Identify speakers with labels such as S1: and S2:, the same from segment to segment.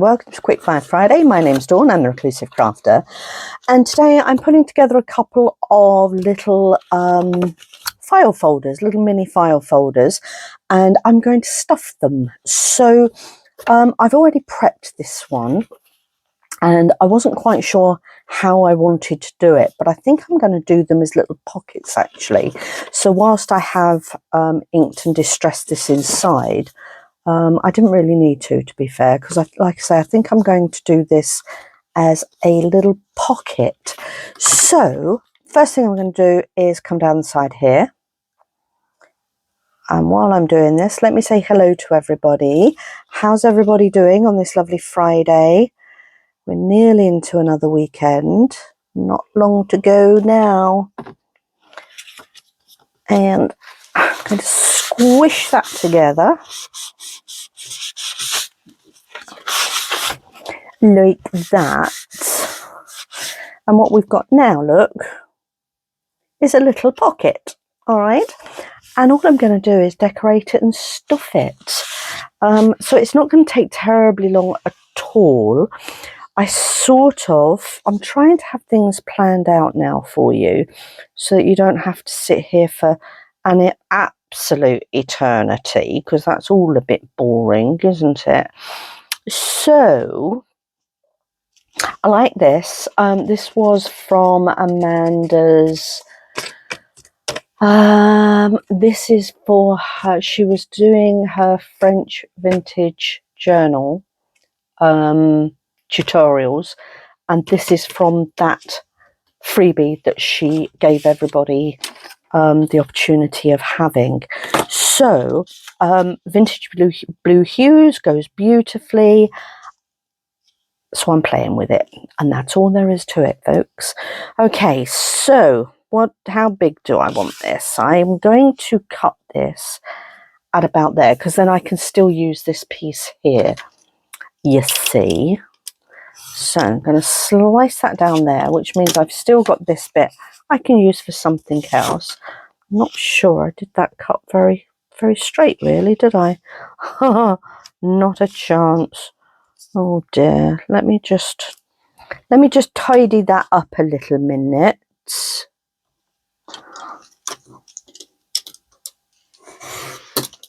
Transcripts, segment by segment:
S1: welcome to Quickfire Friday. My name's Dawn, I'm the Reclusive Crafter, and today I'm putting together a couple of little file folders, little mini file folders, and I'm going to stuff them. So I've already prepped this one, and I wasn't quite sure how I wanted to do it, but I think I'm going to do them as little pockets actually. So whilst I have inked and distressed this inside, I didn't really need to be fair, because like I say, I think I'm going to do this as a little pocket. So first thing I'm going to do is come down the side here. And while I'm doing this, let me say hello to everybody. How's everybody doing on this lovely Friday? We're nearly into another weekend. Not long to go now. And I'm going to squish that together. Like that. And what we've got now, look, is a little pocket. All right. And all I'm going to do is decorate it and stuff it. So it's not going to take terribly long at all. I'm trying to have things planned out now for you so that you don't have to sit here for an absolute eternity, because that's all a bit boring, isn't it? So I like this. This was from Amanda's. This is for her. She was doing her French vintage journal tutorials, and this is from that freebie that she gave everybody the opportunity of having. So Vintage Blue Hues goes beautifully, so I'm playing with it, and that's all there is to it, folks. Okay, so how big do I want this? I'm going to cut this at about there, because then I can still use this piece here, you see. So I'm going to slice that down there, which means I've still got this bit I can use for something else. I'm not sure I did that cut very, very straight, really, did I? Not a chance. Oh dear. Let me just tidy that up a little minute.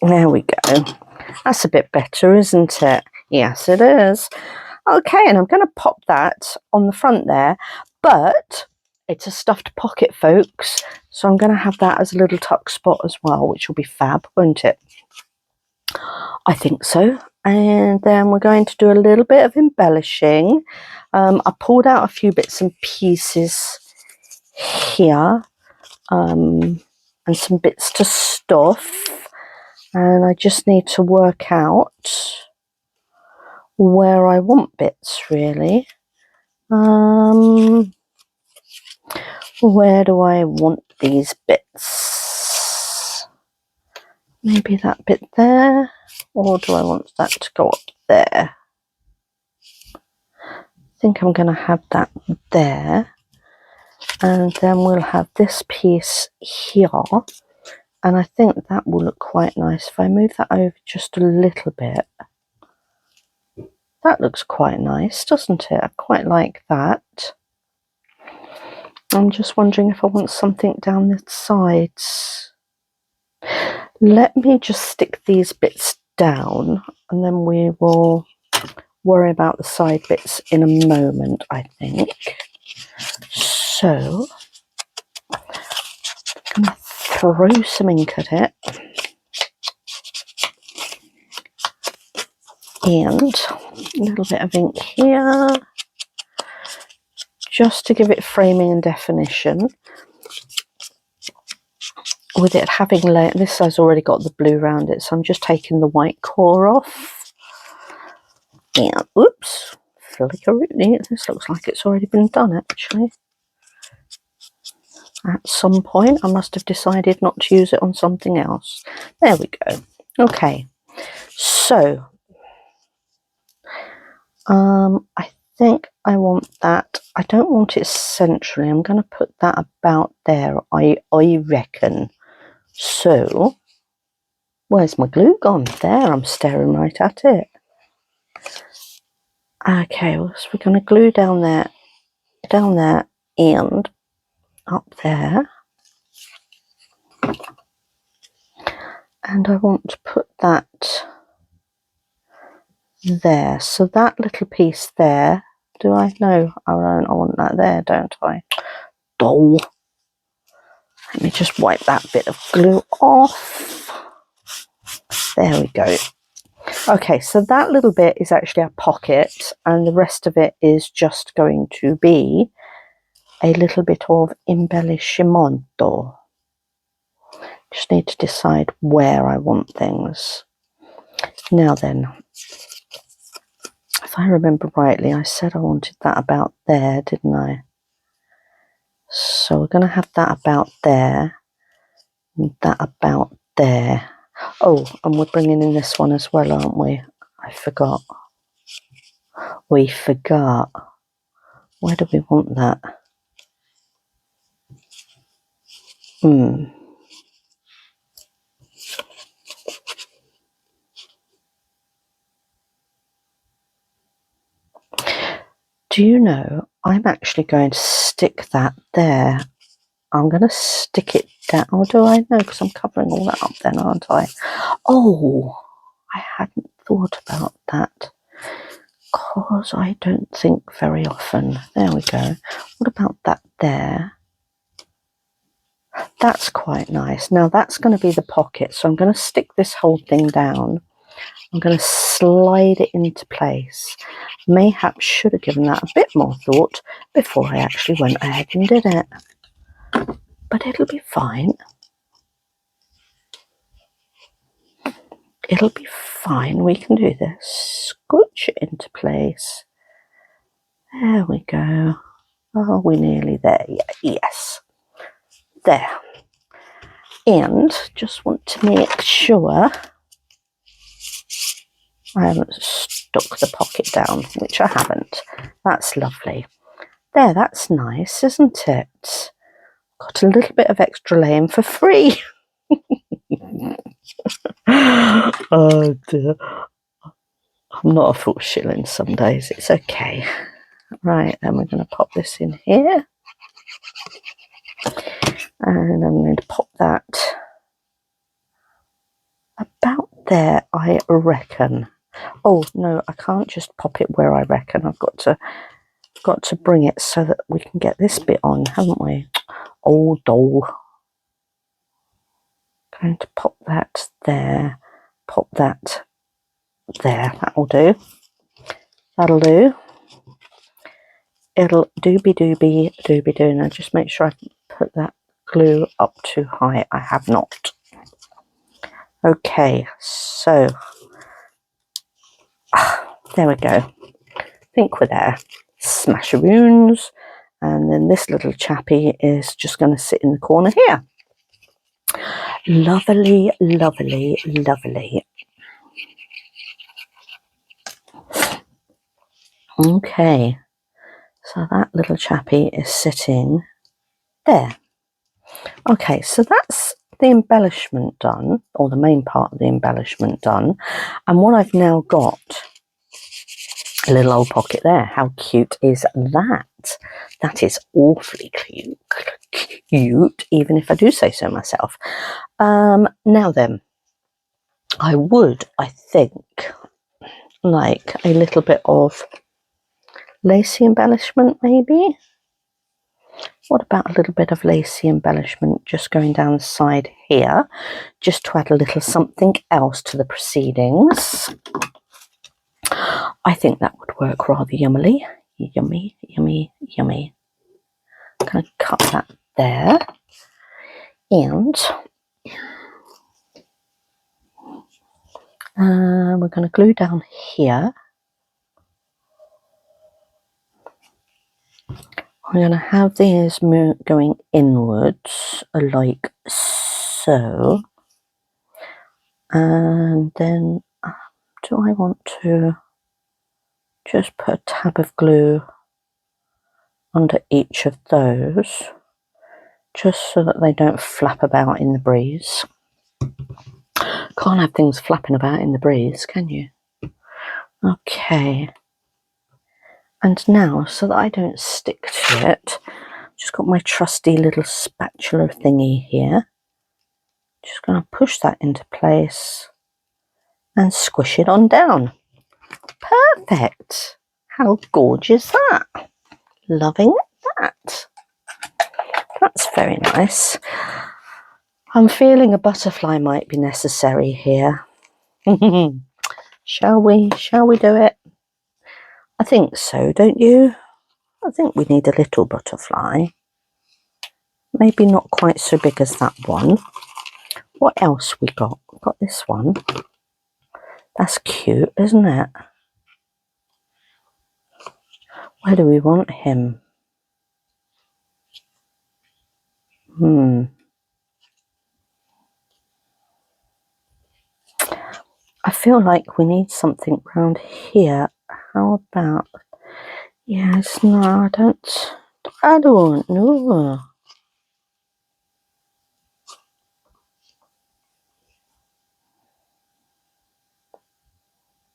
S1: There we go. That's a bit better, isn't it? Yes, it is. Okay, and I'm going to pop that on the front there, but it's a stuffed pocket, folks, so I'm going to have that as a little tuck spot as well, which will be fab, won't it? I think so. And then we're going to do a little bit of embellishing. I pulled out a few bits and pieces here, and some bits to stuff, and I just need to work out where I want bits, really. Where do I want these bits? Maybe that bit there, or do I want that to go up there? I think I'm going to have that there, and then we'll have this piece here, and I think that will look quite nice if I move that over just a little bit. That looks quite nice, doesn't it? I quite like that. I'm just wondering if I want something down the sides. Let me just stick these bits down, and then we will worry about the side bits in a moment, I think. So I'm going to throw some ink at it, and a little bit of ink here, just to give it framing and definition. With it having this has already got the blue around it, so I'm just taking the white core off. And oops, flickeroony, this looks like it's already been done actually. At some point I must have decided not to use it on something else. There we go. Okay, so I think I want that. I don't want it centrally. I'm going to put that about there, I reckon. So where's my glue gone? There, I'm staring right at it. Okay, well, so we're going to glue down there, and up there. And I want to put that there. So that little piece there, do I? No, I want that there, don't I? Doll. Let me just wipe that bit of glue off. There we go. Okay, so that little bit is actually a pocket, and the rest of it is just going to be a little bit of embellishmento. Just need to decide where I want things. Now then, if I remember rightly, I said I wanted that about there, didn't I? So we're going to have that about there, and that about there. Oh, and we're bringing in this one as well, aren't we? I forgot. We forgot. Where do we want that? Do you know, I'm actually going to stick that there. I'm going to stick it down. Oh, do I know? Because I'm covering all that up then, aren't I? Oh, I hadn't thought about that. Because I don't think very often. There we go. What about that there? That's quite nice. Now that's going to be the pocket. So I'm going to stick this whole thing down. I'm going to slide it into place. Mayhaps should have given that a bit more thought before I actually went ahead and did it. But it'll be fine. It'll be fine. We can do this. Scooch it into place. There we go. Are we nearly there? Yeah, yes. There. And just want to make sure I haven't stuck the pocket down, which I haven't. That's lovely. There, that's nice, isn't it? Got a little bit of extra laying for free. Oh dear. I'm not a full shilling some days. It's okay. Right, then we're going to pop this in here. And I'm going to pop that about there, I reckon. Oh, no, I can't just pop it where I reckon. I've got to bring it so that we can get this bit on, haven't we? Oh, doll. Going to pop that there. Pop that there. That'll do. That'll do. It'll doobie do. Now just make sure I put that glue up too high. I have not. Okay, so there we go. I think we're there. Smasheroons. And then this little chappy is just going to sit in the corner here. Lovely, lovely, lovely. Okay, so that little chappy is sitting there. Okay, so that's the embellishment done, or the main part of the embellishment done. And what I've now got, a little old pocket there. How cute is that? That is awfully cute, even if I do say so myself. Now then, I think, like a little bit of lacy embellishment maybe. What about a little bit of lacy embellishment just going down the side here, just to add a little something else to the proceedings? I think that would work rather yummily. Yummy, yummy, yummy. I'm going to cut that there. And we're going to glue down here. I'm going to have these going inwards, like so. And then, do I want to just put a tab of glue under each of those, just so that they don't flap about in the breeze? Can't have things flapping about in the breeze, can you? Okay. And now, so that I don't stick to it, I've just got my trusty little spatula thingy here. Just going to push that into place and squish it on down. Perfect. How gorgeous that. Loving that. That's very nice. I'm feeling a butterfly might be necessary here. Shall we do it? I think so, don't you? I think we need a little butterfly. Maybe not quite so big as that one. What else we got? We've got this one. That's cute, isn't it? Where do we want him? I feel like we need something round here. How about... Yes, no, I don't know.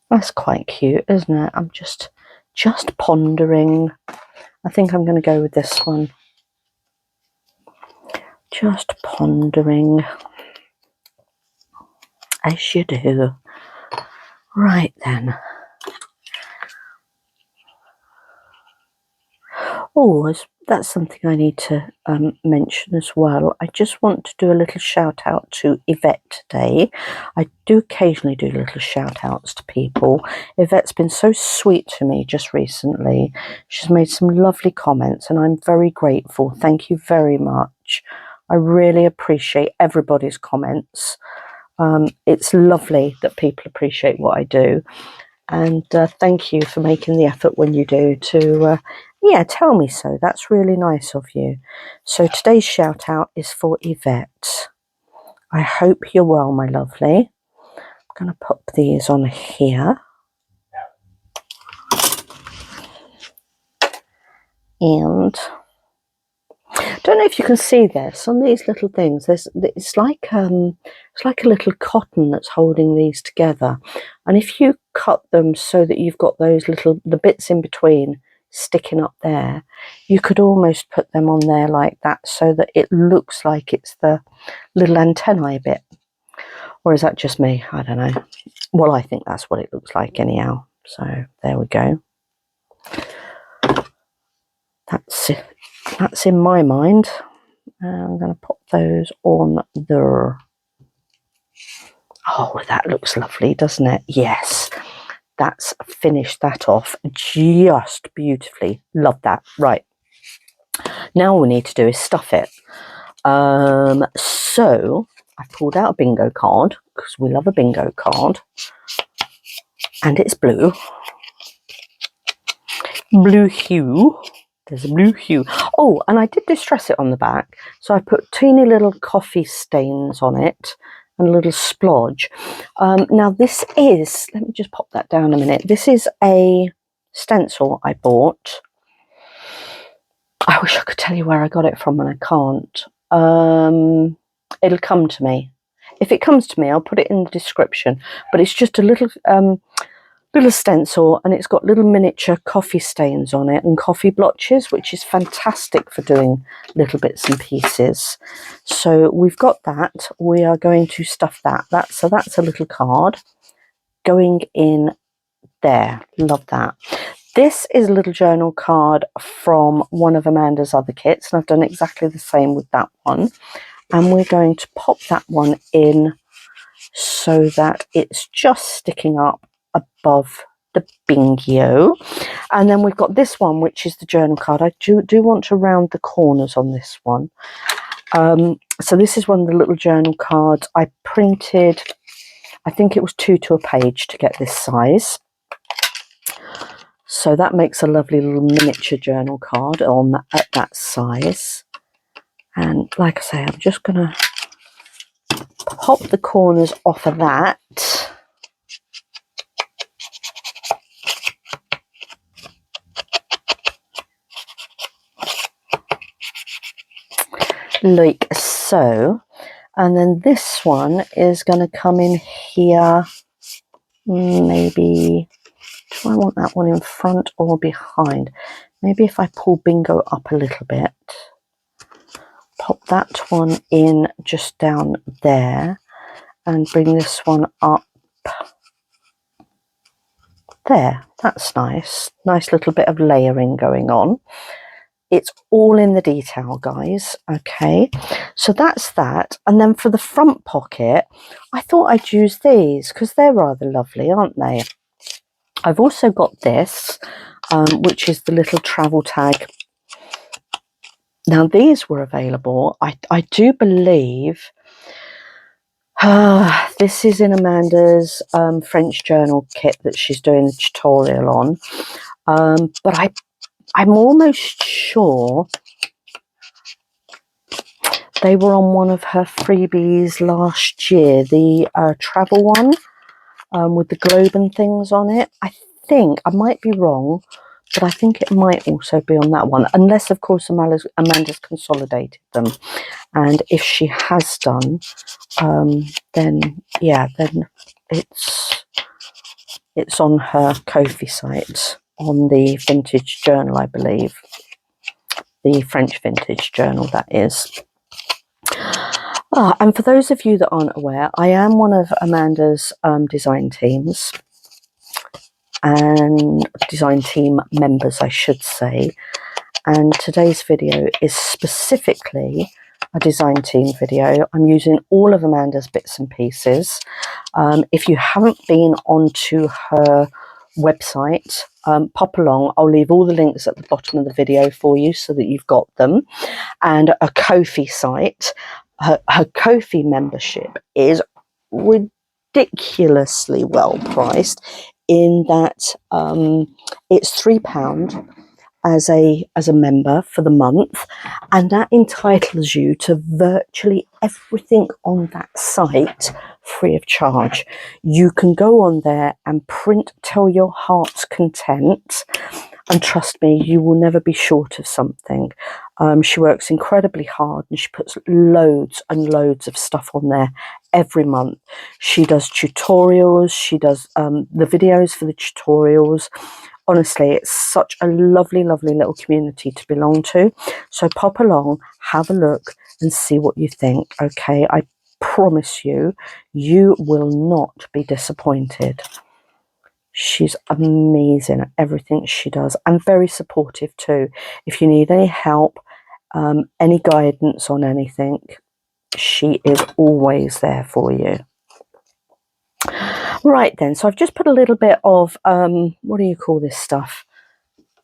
S1: That's quite cute, isn't it? I'm just pondering. I think I'm going to go with this one. Just pondering. As you do. Right then. Oh, that's something I need to mention as well. I just want to do a little shout out to Yvette today. I do occasionally do little shout outs to people. Yvette's been so sweet to me just recently. She's made some lovely comments and I'm very grateful. Thank you very much. I really appreciate everybody's comments. It's lovely that people appreciate what I do. And thank you for making the effort when you do to, tell me so. That's really nice of you. So today's shout out is for Yvette. I hope you're well, my lovely. I'm going to pop these on here. And don't know if you can see this on these little things. It's like a little cotton that's holding these together. And if you cut them so that you've got the bits in between sticking up there, you could almost put them on there like that so that it looks like it's the little antennae bit. Or is that just me? I don't know. Well, I think that's what it looks like anyhow. So there we go. That's in my mind. I'm going to pop those on there. Oh, that looks lovely, doesn't it? Yes, that's finished that off just beautifully. Love that. Right, now all we need to do is stuff it. So I pulled out a bingo card because we love a bingo card, and it's blue hue. There's a blue hue. Oh, and I did distress it on the back, so I put teeny little coffee stains on it and a little splodge. Now this is, let me just pop that down a minute. This is a stencil I bought. I wish I could tell you where I got it from and I can't. It'll come to me. If it comes to me, I'll put it in the description. But it's just a little stencil, and it's got little miniature coffee stains on it and coffee blotches, which is fantastic for doing little bits and pieces. So we've got that. We are going to stuff that. So that's a little card going in there. Love that. This is a little journal card from one of Amanda's other kits, and I've done exactly the same with that one. And we're going to pop that one in so that it's just sticking up above the bingo. And then we've got this one, which is the journal card. I do want to round the corners on this one. So this is one of the little journal cards I printed. I think it was 2 to a page to get this size. So that makes a lovely little miniature journal card on at that size. And like I say, I'm just going to pop the corners off of that. Like so. And then this one is going to come in here maybe Do I want that one in front or behind? Maybe if I pull Bingo up a little bit, pop that one in just down there and bring this one up there. That's nice. Nice little bit of layering going on. It's all in the detail, guys. Okay, so that's that. And then for the front pocket, I thought I'd use these because they're rather lovely, aren't they? I've also got this, which is the little travel tag. Now, these were available. I do believe this is in Amanda's French journal kit that she's doing the tutorial on. But I'm almost sure they were on one of her freebies last year, the travel one with the globe and things on it. I think, I might be wrong, but I think it might also be on that one, unless, of course, Amanda's consolidated them. And if she has done, then, yeah, then it's on her Ko-fi site, on the Vintage Journal, I believe. The French Vintage Journal, that is. And for those of you that aren't aware, I am one of Amanda's design teams, and design team members, I should say. And today's video is specifically a design team video. I'm using all of Amanda's bits and pieces. If you haven't been onto her website, pop along. I'll leave all the links at the bottom of the video for you so that you've got them. And a Ko-fi site. Her Ko-fi membership is ridiculously well priced, in that it's £3 as a member for the month, and that entitles you to virtually everything on that site free of charge. You can go on there and print till your heart's content, and trust me, you will never be short of something. She works incredibly hard, and she puts loads and loads of stuff on there every month. She does tutorials, she does the videos for the tutorials. Honestly, it's such a lovely, lovely little community to belong to. So pop along, have a look and see what you think. Okay, I promise you, you will not be disappointed. She's amazing at everything she does, and very supportive too. If you need any help, any guidance on anything, she is always there for you. Right then, so I've just put a little bit of, what do you call this stuff?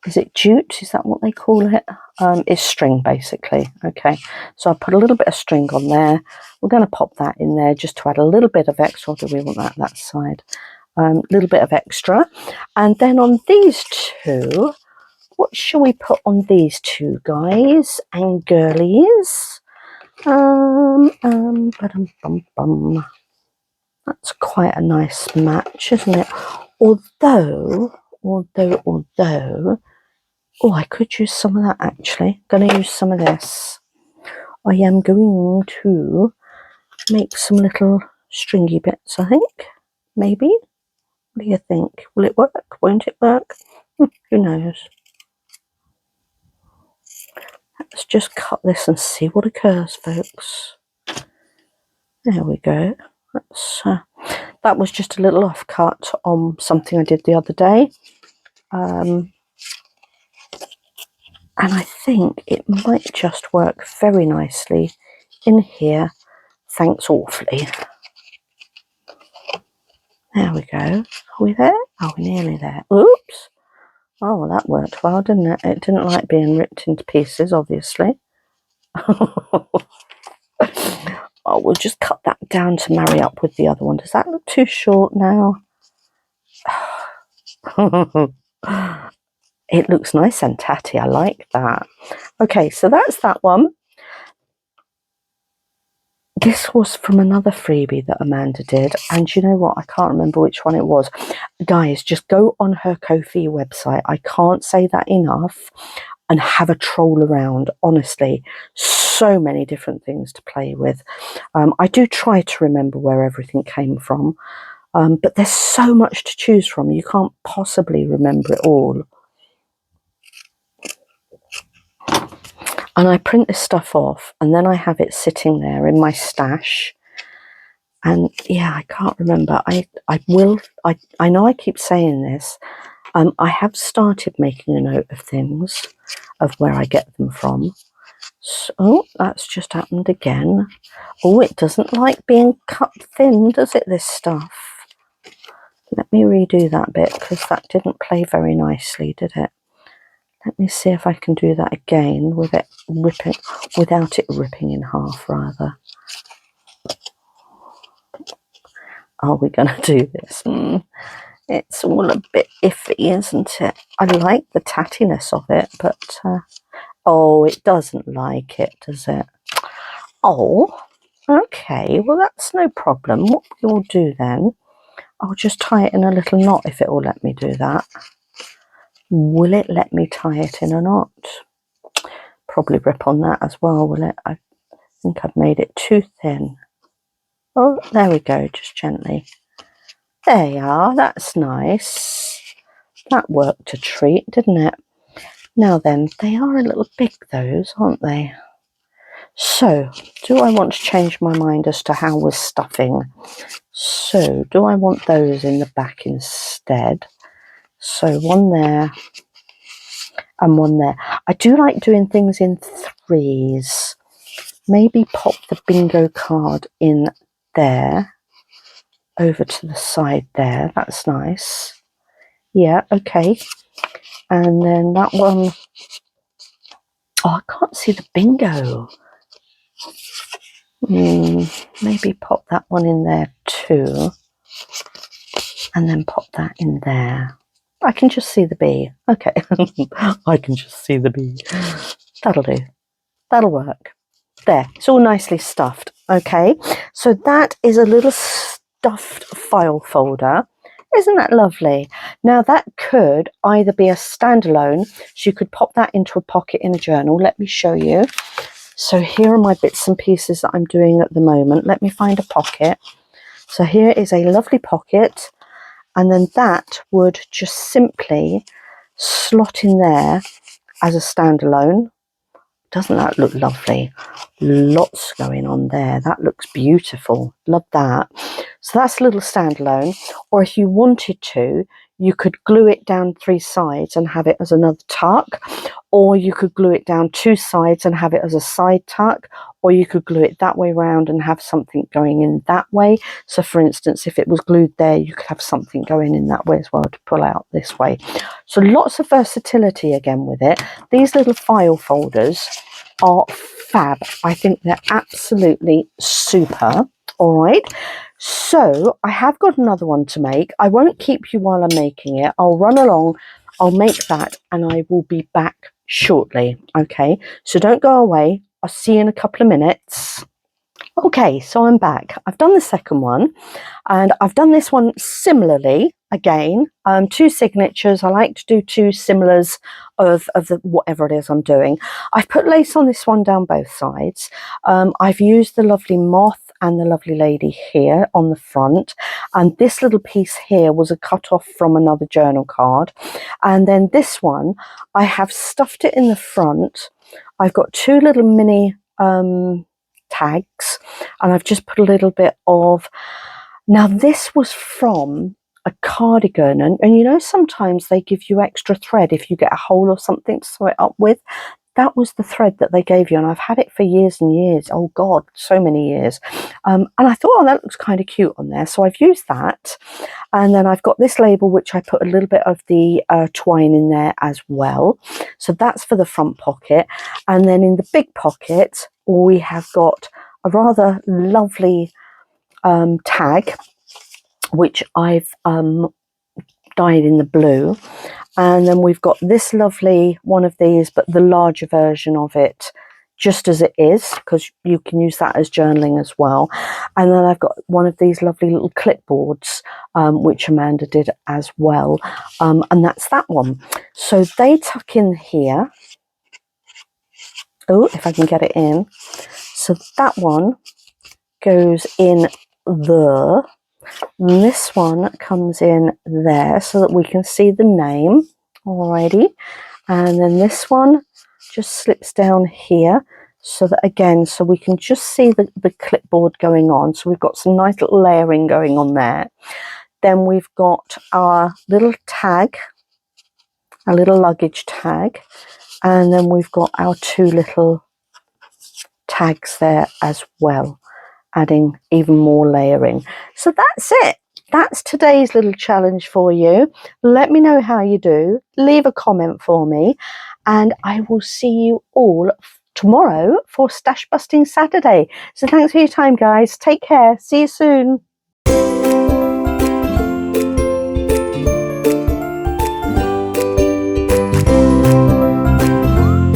S1: Is it jute? Is that what they call it? It's string, basically. Okay, so I put a little bit of string on there. We're going to pop that in there just to add a little bit of extra. Or do we want that side? A little bit of extra. And then on these two, what shall we put on these two guys and girlies? That's quite a nice match, isn't it? Although, oh, I could use some of that actually. Going to use some of this. I am going to make some little stringy bits, I think. Maybe. What do you think? Will it work? Won't it work? Who knows? Let's just cut this and see what occurs, folks. There we go. That was just a little offcut on something I did the other day. And I think it might just work very nicely in here. Thanks awfully. There we go. Are we there? Oh, we're nearly there. Oops. Oh, well, that worked well, didn't it? It didn't like being ripped into pieces, obviously. Oh, we'll just cut that down to marry up with the other one. Does that look too short now? It looks nice and tatty. I like that. Okay, so that's that one. This was from another freebie that Amanda did, and you know what? I can't remember which one it was. Guys, just go on her Ko-fi website. I can't say that enough, and have a troll around. Honestly, so many different things to play with. I do try to remember where everything came from. But there's so much to choose from, you can't possibly remember it all. And I print this stuff off and then I have it sitting there in my stash. And yeah, I can't remember. I know I keep saying this. I have started making a note of things, of where I get them from. So, oh, that's just happened again. Oh, it doesn't like being cut thin, does it, this stuff? Let me redo that bit because that didn't play very nicely, did it? Let me see if I can do that again with it ripping, without it ripping in half, rather. Are we going to do this? It's all a bit iffy, isn't it? I like the tattiness of it, but oh, it doesn't like it, does it? Oh, okay, well that's no problem. What we'll do then, I'll just tie it in a little knot if it will let me do that. Will it let me tie it in a knot? Probably rip on that as well, will it? I think I've made it too thin. Oh, there we go, just gently. There you are, that's nice. That worked a treat, didn't it? Now then, they are a little big, those, aren't they? So, do I want to change my mind as to how we're stuffing? So, do I want those in the back instead? So, one there and one there. I do like doing things in threes. Maybe pop the bingo card in there, over to the side there. That's nice. Yeah, okay. And then that one. Oh, I can't see the bingo. Maybe pop that one in there too. And then pop that in there. I can just see the bee. Okay. I can just see the bee. That'll do. That'll work. There. It's all nicely stuffed. Okay. So that is a little stuffed file folder. Isn't that lovely? Now that could either be a standalone, so you could pop that into a pocket in a journal. Let me show you. So here are my bits and pieces that I'm doing at the moment. Let me find a pocket. So here is a lovely pocket, and then that would just simply slot in there as a standalone. Doesn't that look lovely? Lots going on there. That looks beautiful. Love that. So that's a little standalone. Or if you wanted to, you could glue it down 3 sides and have it as another tuck. Or you could glue it down 2 sides and have it as a side tuck. Or you could glue it that way round and have something going in that way. So for instance, if it was glued there, you could have something going in that way as well to pull out this way. So lots of versatility again with it. These little file folders are fab. I think they're absolutely super. All right. So I have got another one to make. I won't keep you while I'm making it. I'll run along, I'll make that, and I will be back shortly. Okay, so don't go away. I'll see you in a couple of minutes. Okay, so I'm back. I've done the second one, and I've done this one similarly again. 2 signatures. I like to do 2 similars of the whatever it is I'm doing. I've put lace on this one down both sides. I've used the lovely moth and the lovely lady here on the front, and this little piece here was a cut off from another journal card, and then this one I have stuffed it in the front. I've got 2 little mini tags, and I've just put a little bit of, now this was from a cardigan, and you know sometimes they give you extra thread if you get a hole or something to sew it up with. That was the thread that they gave you, and I've had it for years and years. Oh God, so many years. And I thought, oh, that looks kind of cute on there, so I've used that. And then I've got this label which I put a little bit of the twine in there as well, so that's for the front pocket. And then in the big pocket we have got a rather lovely tag which I've dyed in the blue, and then we've got this lovely one of these, but the larger version of it just as it is, because you can use that as journaling as well. And then I've got one of these lovely little clipboards which Amanda did as well, and that's that one. So they tuck in here. Oh, if I can get it in. So that one goes in there, And this one comes in there so that we can see the name. Alrighty. And then this one just slips down here so that again, so we can just see the clipboard going on. So we've got some nice little layering going on there. Then we've got our little tag, our little luggage tag, and then we've got our two little tags there as well, adding even more layering. So that's it. That's today's little challenge for you. Let me know how you do. Leave a comment for me, and I will see you all tomorrow for Stash Busting Saturday. So thanks for your time, guys. Take care. See you soon.